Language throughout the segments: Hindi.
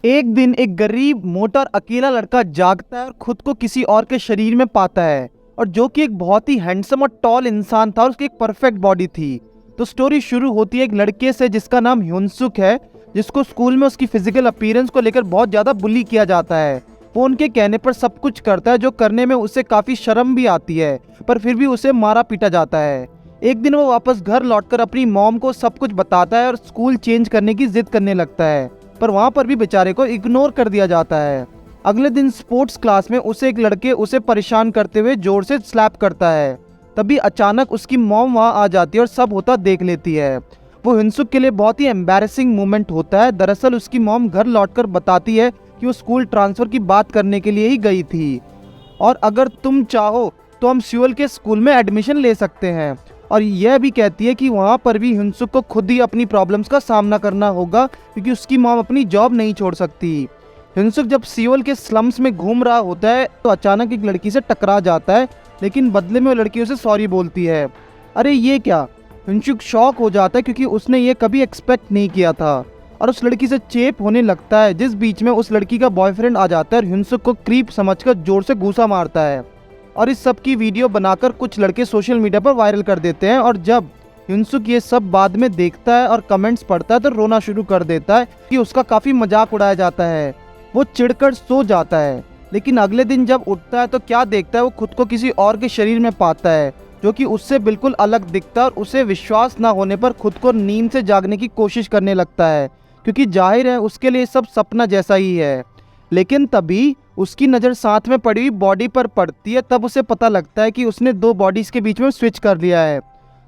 एक दिन एक गरीब मोटा और अकेला लड़का जागता है और खुद को किसी और के शरीर में पाता है, और जो कि एक बहुत ही हैंडसम और टॉल इंसान था और उसकी एक परफेक्ट बॉडी थी। तो स्टोरी शुरू होती है एक लड़के से जिसका नाम ह्युनसुक है, जिसको स्कूल में उसकी फिजिकल अपीयरेंस को लेकर बहुत ज़्यादा बुली किया जाता है। वो उनके कहने पर सब कुछ करता है जो करने में उसे काफ़ी शर्म भी आती है, पर फिर भी उसे मारा पीटा जाता है। एक दिन वो वापस घर लौटकर अपनी मॉम को सब कुछ बताता है और स्कूल चेंज करने की जिद करने लगता है, पर वहाँ पर भी बेचारे को इग्नोर कर दिया जाता है। अगले दिन स्पोर्ट्स क्लास में उसे एक लड़के उसे परेशान करते हुए जोर से स्लैप करता है। तभी अचानक उसकी मॉम वहाँ आ जाती है और सब होता देख लेती है। वो हिंसुक के लिए बहुत ही एम्बैरेसिंग मोमेंट होता है। दरअसल उसकी मॉम घर लौटकर बताती है कि वो स्कूल ट्रांसफ़र की बात करने के लिए ही गई थी, और अगर तुम चाहो तो हम सियोल के स्कूल में एडमिशन ले सकते हैं। और यह भी कहती है कि वहाँ पर भी हिंसुक को खुद ही अपनी प्रॉब्लम्स का सामना करना होगा, क्योंकि उसकी मॉम अपनी जॉब नहीं छोड़ सकती। हिंसुक जब सियोल के स्लम्स में घूम रहा होता है तो अचानक एक लड़की से टकरा जाता है, लेकिन बदले में वो लड़की उसे सॉरी बोलती है। अरे ये क्या! हिंसुक शॉक हो जाता है क्योंकि उसने ये कभी एक्सपेक्ट नहीं किया था, और उस लड़की से चेप होने लगता है। जिस बीच में उस लड़की का बॉयफ्रेंड आ जाता है और हिंसुक को क्रीप समझकर जोर से घूंसा मारता है, और इस सब की वीडियो बनाकर कुछ लड़के सोशल मीडिया पर वायरल कर देते हैं। और जब हिंसुक ये सब बाद में देखता है और कमेंट्स पढ़ता है तो रोना शुरू कर देता है कि उसका काफ़ी मजाक उड़ाया जाता है। वो चिढ़कर सो जाता है, लेकिन अगले दिन जब उठता है तो क्या देखता है, वो खुद को किसी और के शरीर में पाता है जो कि उससे बिल्कुल अलग दिखता है, और उसे विश्वास ना होने पर खुद को नींद से जागने की कोशिश करने लगता है, क्योंकि जाहिर है उसके लिए सब सपना जैसा ही है। लेकिन तभी उसकी नज़र साथ में पड़ी हुई बॉडी पर पड़ती है। तब उसे पता लगता है कि उसने दो बॉडीज़ के बीच में स्विच कर लिया है।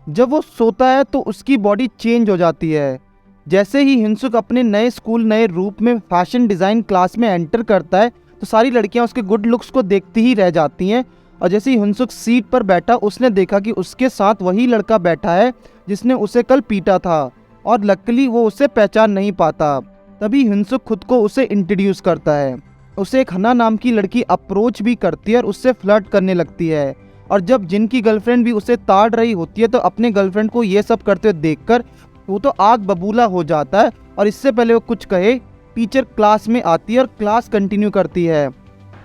जब वो सोता है तो उसकी बॉडी चेंज हो जाती है। जैसे ही हिंसुक अपने नए स्कूल नए रूप में फैशन डिज़ाइन क्लास में एंटर करता है तो सारी लड़कियां उसके गुड लुक्स को देखती ही रह जाती हैं। और जैसे ही हिंसुक सीट पर बैठा, उसने देखा कि उसके साथ वही लड़का बैठा है जिसने उसे कल पीटा था, और लकीली वो उसे पहचान नहीं पाता। तभी हिंसुक खुद को उसे इंट्रोड्यूस करता है। उसे एक हना नाम की लड़की अप्रोच भी करती है और उससे फ्लर्ट करने लगती है। और जब जिनकी गर्लफ्रेंड भी उसे ताड़ रही होती है तो अपने गर्लफ्रेंड को ये सब करते हुए देखकर वो तो आग बबूला हो जाता है, और इससे पहले वो कुछ कहे टीचर क्लास में आती है और क्लास कंटिन्यू करती है।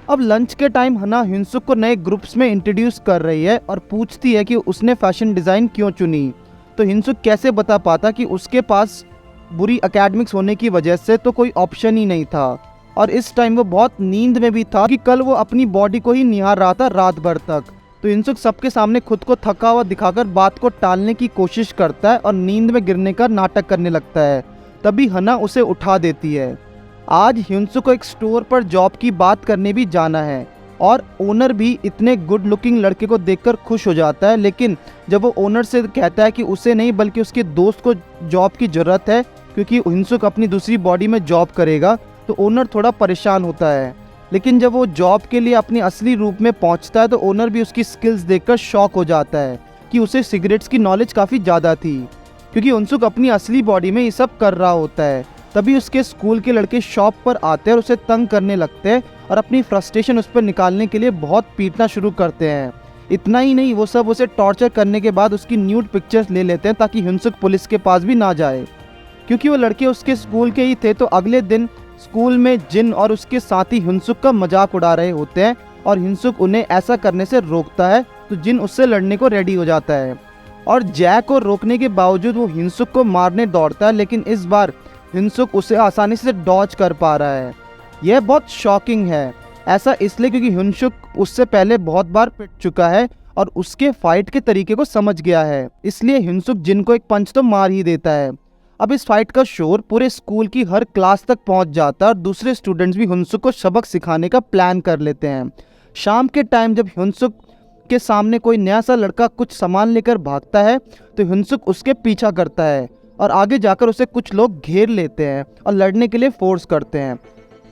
अब लंच के टाइम हना हिंसुक को नए ग्रुप्स में इंट्रोड्यूस कर रही है और पूछती है कि उसने फैशन डिज़ाइन क्यों चुनी। तो हिंसुक कैसे बता पाता कि उसके पास बुरी एकेडमिक्स होने की वजह से तो कोई ऑप्शन ही नहीं था, और इस टाइम वो बहुत नींद में भी था कि कल वो अपनी बॉडी को ही निहार रहा था रात भर तक। तो हिंसुक सबके सामने खुद को थका हुआ दिखाकर बात को टालने की कोशिश करता है और नींद में गिरने का नाटक करने लगता है। तभी हना उसे उठा देती है। आज हिंसुक को एक स्टोर पर जॉब की बात करने भी जाना है, और ओनर भी इतने गुड लुकिंग लड़के को देखकर खुश हो जाता है। लेकिन जब वो ओनर से कहता है कि उसे नहीं बल्कि उसके दोस्त को जॉब की ज़रूरत है क्योंकि हिंसुक अपनी दूसरी बॉडी में जॉब करेगा, तो ओनर थोड़ा परेशान होता है। लेकिन जब वो जॉब के लिए अपनी असली रूप में पहुंचता है तो ओनर भी उसकी स्किल्स देखकर शॉक हो जाता है कि उसे सिगरेट्स की नॉलेज काफ़ी ज़्यादा थी, क्योंकि हिंसुक अपनी असली बॉडी में ये सब कर रहा होता है। तभी उसके स्कूल के लड़के शॉप पर आते हैं और उसे तंग करने लगते हैं और अपनी फ्रस्ट्रेशन उस पर निकालने के लिए बहुत पीटना शुरू करते हैं। इतना ही नहीं, वो सब उसे टॉर्चर करने के बाद उसकी न्यूड पिक्चर्स ले लेते हैं ताकि हिंसुक पुलिस के पास भी ना जाए। क्योंकि वो लड़के उसके स्कूल के ही थे तो अगले दिन स्कूल में जिन और उसके साथी हिंसुक का मजाक उड़ा रहे होते हैं, और हिंसुक उन्हें ऐसा करने से रोकता है तो जिन उससे लड़ने को रेडी हो जाता है। और जैक को रोकने के बावजूद वो हिंसुक को मारने दौड़ता है, लेकिन इस बार हिंसुक उसे आसानी से डॉज कर पा रहा है। यह बहुत शॉकिंग है। ऐसा इसलिए क्योंकि हिंसुक उससे पहले बहुत बार पिट चुका है और उसके फाइट के तरीके को समझ गया है, इसलिए हिंसुक जिन को एक पंच तो मार ही देता है। अब इस फाइट का शोर पूरे स्कूल की हर क्लास तक पहुंच जाता है और दूसरे स्टूडेंट्स भी हिंसुक को सबक सिखाने का प्लान कर लेते हैं। शाम के टाइम जब हिंसुक के सामने कोई नया सा लड़का कुछ सामान लेकर भागता है तो हिंसुक उसके पीछा करता है, और आगे जाकर उसे कुछ लोग घेर लेते हैं और लड़ने के लिए फोर्स करते हैं।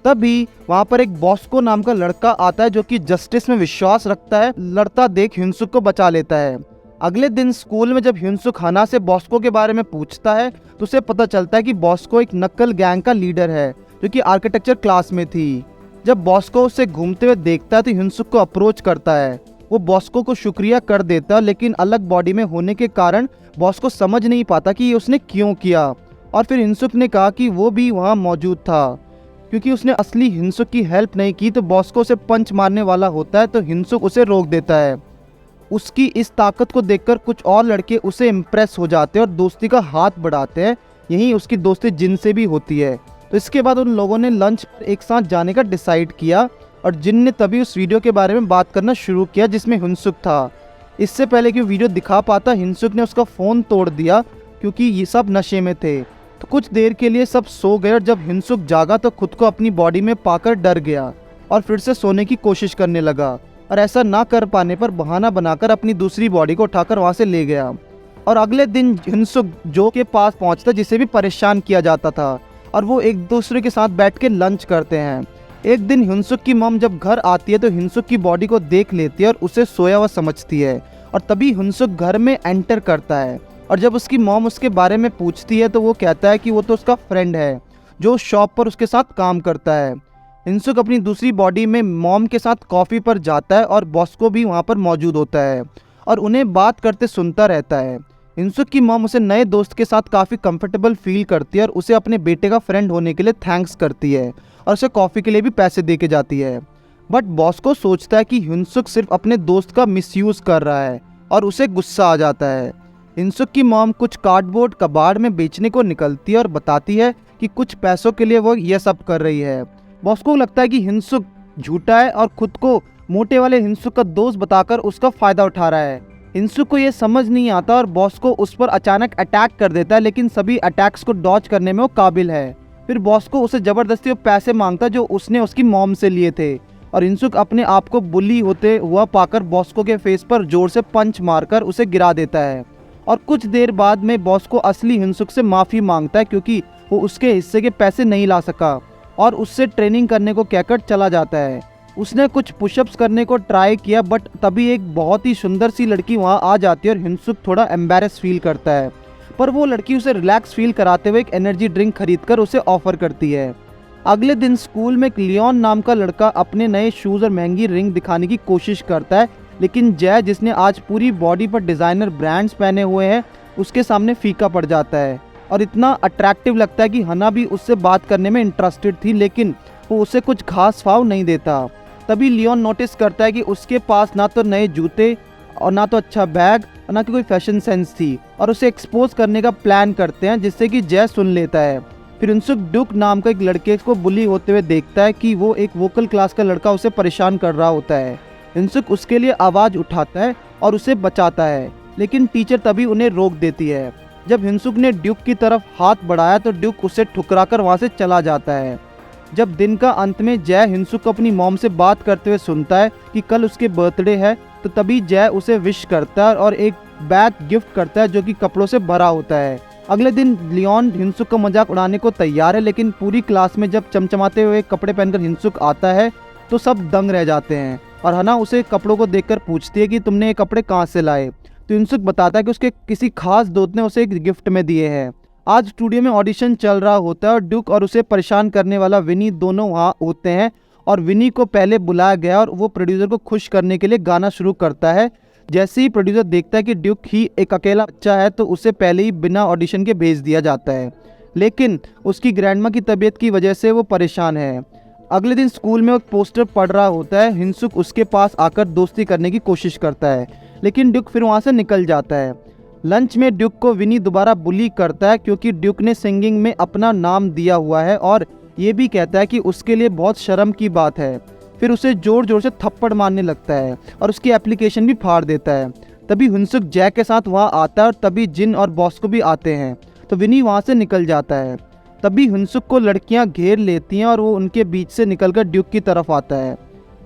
तभी वहाँ पर एक बॉस्को नाम का लड़का आता है जो कि जस्टिस में विश्वास रखता है। लड़ता देख हिंसुक को बचा लेता है। अगले दिन स्कूल में जब हिंसुक हना से बॉस्को के बारे में पूछता है तो उसे पता चलता है कि बॉस्को एक नक्कल गैंग का लीडर है जो कि आर्किटेक्चर क्लास में थी। जब बॉस्को उसे घूमते हुए देखता है तो हिंसुक को अप्रोच करता है। वो बॉस्को को शुक्रिया कर देता, लेकिन अलग बॉडी में होने के कारण बॉस्को समझ नहीं पाता कि ये उसने क्यों किया। और फिर हिंसुक ने कहा कि वो भी वहाँ मौजूद था, क्योंकि उसने असली हिंसुक की हेल्प नहीं की तो बॉस्को उसे पंच मारने वाला होता है, तो हिंसुक उसे रोक देता है। उसकी इस ताकत को देखकर कुछ और लड़के उसे इम्प्रेस हो जाते हैं और दोस्ती का हाथ बढ़ाते हैं। यहीं उसकी दोस्ती जिन से भी होती है। तो इसके बाद उन लोगों ने लंच पर एक साथ जाने का डिसाइड किया और जिन ने तभी उस वीडियो के बारे में बात करना शुरू किया जिसमें हिंसुक था। इससे पहले कि वो वीडियो दिखा पाता, हिंसुक ने उसका फ़ोन तोड़ दिया क्योंकि ये सब नशे में थे। तो कुछ देर के लिए सब सो गए और जब हिंसुक जागा तो खुद को अपनी बॉडी में पाकर डर गया और फिर से सोने की कोशिश करने लगा, और ऐसा ना कर पाने पर बहाना बनाकर अपनी दूसरी बॉडी को उठाकर वहाँ से ले गया। और अगले दिन हिंसुक जो के पास पहुँचता जिसे भी परेशान किया जाता था, और वो एक दूसरे के साथ बैठ के लंच करते हैं। एक दिन हिंसुक की मॉम जब घर आती है तो हिंसुक की बॉडी को देख लेती है और उसे सोया हुआ समझती है, और तभी हिंसुक घर में एंटर करता है। और जब उसकी मॉम उसके बारे में पूछती है तो वो कहता है कि वो तो उसका फ्रेंड है जो शॉप पर उसके साथ काम करता है। हिंसुक अपनी दूसरी बॉडी में मॉम के साथ कॉफ़ी पर जाता है और बॉस्को भी वहाँ पर मौजूद होता है और उन्हें बात करते सुनता रहता है। हिंसुक की मॉम उसे नए दोस्त के साथ काफ़ी कंफर्टेबल फील करती है और उसे अपने बेटे का फ्रेंड होने के लिए थैंक्स करती है और उसे कॉफ़ी के लिए भी पैसे दे के जाती है। बट बॉस्को सोचता है कि हिंसुक सिर्फ अपने दोस्त का मिसयूज़ कर रहा है और उसे गुस्सा आ जाता है। हिंसुक की मॉम कुछ कार्डबोर्ड कबाड़ में बेचने को निकलती है और बताती है कि कुछ पैसों के लिए वो यह सब कर रही है। बॉस्को को लगता है कि हिंसुक झूठा है और खुद को मोटे वाले हिंसुक का दोस्त बताकर उसका फ़ायदा उठा रहा है। हिंसुक को यह समझ नहीं आता और बॉस्को उस पर अचानक अटैक कर देता है, लेकिन सभी अटैक्स को डॉज करने में वो काबिल है। फिर बॉस्को उसे ज़बरदस्ती वो पैसे मांगता जो उसने उसकी मॉम से लिए थे, और हिंसुक अपने आप को बुली होते हुआ पाकर बॉस्को के फेस पर जोर से पंच मारकर उसे गिरा देता है। और कुछ देर बाद में बॉस्को असली हिंसुक से माफ़ी मांगता है क्योंकि वो उसके हिस्से के पैसे नहीं ला सका और उससे ट्रेनिंग करने को कहकर चला जाता है। उसने कुछ पुशअप्स करने को ट्राई किया बट तभी एक बहुत ही सुंदर सी लड़की वहाँ आ जाती है और हिंसुक थोड़ा एम्बैरेस फील करता है, पर वो लड़की उसे रिलैक्स फील कराते हुए एक एनर्जी ड्रिंक खरीदकर उसे ऑफर करती है। अगले दिन स्कूल में एक लियोन नाम का लड़का अपने नए शूज़ और महंगी रिंग दिखाने की कोशिश करता है, लेकिन जय जिसने आज पूरी बॉडी पर डिज़ाइनर ब्रांड्स पहने हुए हैं उसके सामने फीका पड़ जाता है और इतना अट्रैक्टिव लगता है कि हना भी उससे बात करने में इंटरेस्टेड थी, लेकिन वो उसे कुछ खास फाव नहीं देता। तभी लियोन नोटिस करता है कि उसके पास ना तो नए जूते और ना तो अच्छा बैग और ना कि कोई फैशन सेंस थी, और उसे एक्सपोज करने का प्लान करते हैं जिससे कि जय सुन लेता है। फिर हिंसुक ड्यूक नाम का एक लड़के को बुली होते हुए देखता है कि वो एक वोकल क्लास का लड़का उसे परेशान कर रहा होता है। हिंसुक उसके लिए आवाज़ उठाता है और उसे बचाता है, लेकिन टीचर तभी उन्हें रोक देती है। जब हिंसुक ने ड्यूक की तरफ हाथ बढ़ाया तो ड्यूक उसे ठुकराकर वहाँ से चला जाता है। जब दिन का अंत में जय हिंसुक को अपनी मॉम से बात करते हुए सुनता है कि कल उसके बर्थडे है, तो तभी जय उसे विश करता है और एक बैग गिफ्ट करता है जो कि कपड़ों से भरा होता है। अगले दिन लियोन हिंसुक का मजाक उड़ाने को तैयार है, लेकिन पूरी क्लास में जब चमचमाते हुए कपड़े पहनकर हिंसुक आता है तो सब दंग रह जाते हैं और हना उसे कपड़ों को देखकर पूछती है कि तुमने ये कपड़े कहाँ से लाए। तो हिंसुक बताता है कि उसके किसी खास दोस्त ने उसे एक गिफ्ट में दिए हैं। आज स्टूडियो में ऑडिशन चल रहा होता है और ड्यूक और उसे परेशान करने वाला विनी दोनों वहाँ होते हैं, और विनी को पहले बुलाया गया और वो प्रोड्यूसर को खुश करने के लिए गाना शुरू करता है। जैसे ही प्रोड्यूसर देखता है कि ड्यूक ही एक अकेला बच्चा है तो उसे पहले ही बिना ऑडिशन के भेज दिया जाता है, लेकिन उसकी ग्रैंडमा की तबीयत की वजह से वो परेशान है। अगले दिन स्कूल में एक पोस्टर पढ़ रहा होता है। हिंसुक उसके पास आकर दोस्ती करने की कोशिश करता है, लेकिन ड्यूक फिर वहाँ से निकल जाता है। लंच में ड्यूक को विनी दोबारा बुली करता है क्योंकि ड्यूक ने सिंगिंग में अपना नाम दिया हुआ है और ये भी कहता है कि उसके लिए बहुत शर्म की बात है। फिर उसे जोर जोर से थप्पड़ मारने लगता है और उसकी एप्लीकेशन भी फाड़ देता है। तभी हिंसुक जय के साथ वहाँ आता है और तभी जिन और बॉस्को भी आते हैं, तो विनी वहाँ से निकल जाता है। तभी हिंसुक को लड़कियां घेर लेती हैं और वो उनके बीच से निकलकर ड्यूक की तरफ आता है।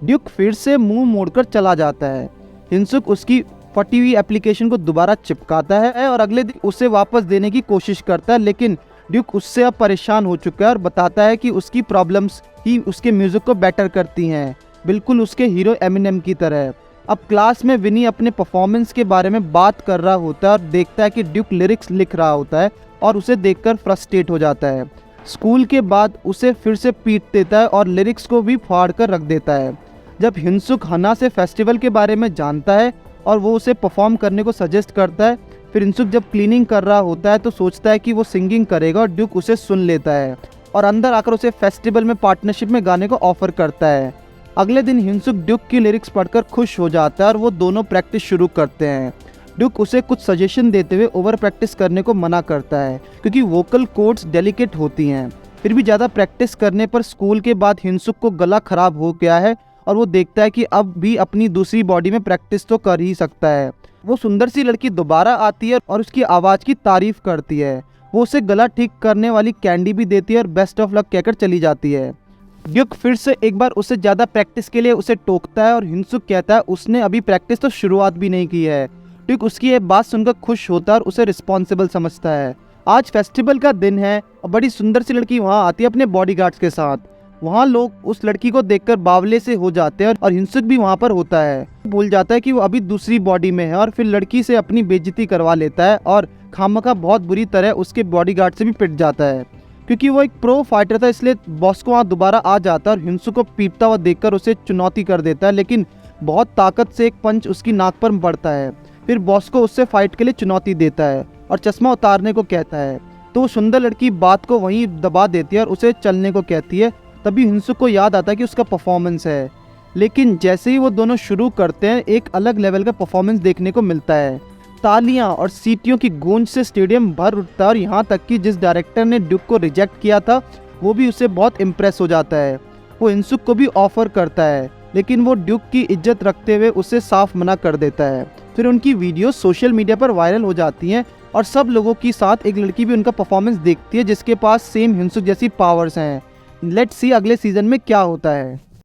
ड्यूक फिर से मुंह मोड़कर चला जाता है। हिंसुक उसकी फटी हुई एप्लीकेशन को दोबारा चिपकाता है और अगले दिन उसे वापस देने की कोशिश करता है, लेकिन ड्यूक उससे अब परेशान हो चुका है और बताता है कि उसकी प्रॉब्लम्स ही उसके म्यूजिक को बेटर करती हैं, बिल्कुल उसके हीरो एमिनेम की तरह। अब क्लास में विनी अपने परफॉर्मेंस के बारे में बात कर रहा होता है और देखता है कि ड्यूक लिरिक्स लिख रहा होता है और उसे देखकर फ्रस्ट्रेट हो जाता है। स्कूल के बाद उसे फिर से पीट देता है और लिरिक्स को भी फाड़ कर रख देता है। जब हिंसुक हना से फेस्टिवल के बारे में जानता है और वो उसे परफॉर्म करने को सजेस्ट करता है, फिर हिंसुक जब क्लीनिंग कर रहा होता है तो सोचता है कि वो सिंगिंग करेगा और ड्यूक उसे सुन लेता है और अंदर आकर उसे फेस्टिवल में पार्टनरशिप में गाने को ऑफर करता है। अगले दिन हिंसुक ड्यूक की लिरिक्स पढ़कर खुश हो जाता है और वो दोनों प्रैक्टिस शुरू करते हैं। ड्यूक उसे कुछ सजेशन देते हुए ओवर प्रैक्टिस करने को मना करता है क्योंकि वोकल कोड्स डेलिकेट होती हैं। फिर भी ज़्यादा प्रैक्टिस करने पर स्कूल के बाद हिंसुक को गला खराब हो गया है और वो देखता है कि अब भी अपनी दूसरी बॉडी में प्रैक्टिस तो कर ही सकता है। वो सुंदर सी लड़की दोबारा आती है और उसकी आवाज़ की तारीफ करती है। वो उसे गला ठीक करने वाली कैंडी भी देती है और बेस्ट ऑफ लक कहकर चली जाती है। ड्यूक फिर से एक बार उसे ज़्यादा प्रैक्टिस के लिए उसे टोकता है और हिंसुक कहता है उसने अभी प्रैक्टिस तो शुरुआत भी नहीं की है। ड्यूक उसकी ये बात सुनकर खुश होता है और उसे रिस्पॉन्सिबल समझता है। आज फेस्टिवल का दिन है और बड़ी सुंदर सी लड़की वहाँ आती है अपने बॉडीगार्ड्स के साथ। वहाँ लोग उस लड़की को देखकर बावले से हो जाते हैं और हिंसुक भी वहाँ पर होता है। भूल जाता है कि वो अभी दूसरी बॉडी में है और फिर लड़की से अपनी बेइज्जती करवा लेता है और खामखा बहुत बुरी तरह उसके बॉडीगार्ड से भी पिट जाता है। क्योंकि वो एक प्रो फाइटर था इसलिए बॉस को वहाँ दोबारा आ जाता है और हिंसुक को पीटता हुआ देखकर उसे चुनौती कर देता है, लेकिन बहुत ताकत से एक पंच उसकी नाक पर पड़ता है। फिर बॉस को उससे फाइट के लिए चुनौती देता है और चश्मा उतारने को कहता है। तो वो सुंदर लड़की बात को वहीं दबा देती है और उसे चलने को कहती है। तभी हिंसुक को याद आता है कि उसका परफॉर्मेंस है, लेकिन जैसे ही वो दोनों शुरू करते हैं एक अलग लेवल का परफॉर्मेंस देखने को मिलता है। तालियां और सीटियों की गूंज से स्टेडियम भर उठता है और यहाँ तक कि जिस डायरेक्टर ने ड्यूक को रिजेक्ट किया था वो भी उससे बहुत इम्प्रेस हो जाता है। वो हिंसुक को भी ऑफर करता है, लेकिन वो ड्यूक की इज्जत रखते हुए उसे साफ मना कर देता है। फिर उनकी वीडियो सोशल मीडिया पर वायरल हो जाती हैं और सब लोगों के साथ एक लड़की भी उनका परफॉर्मेंस देखती है जिसके पास सेम हिंसुक जैसी पावर्स हैं। लेट्स सी अगले सीजन में क्या होता है।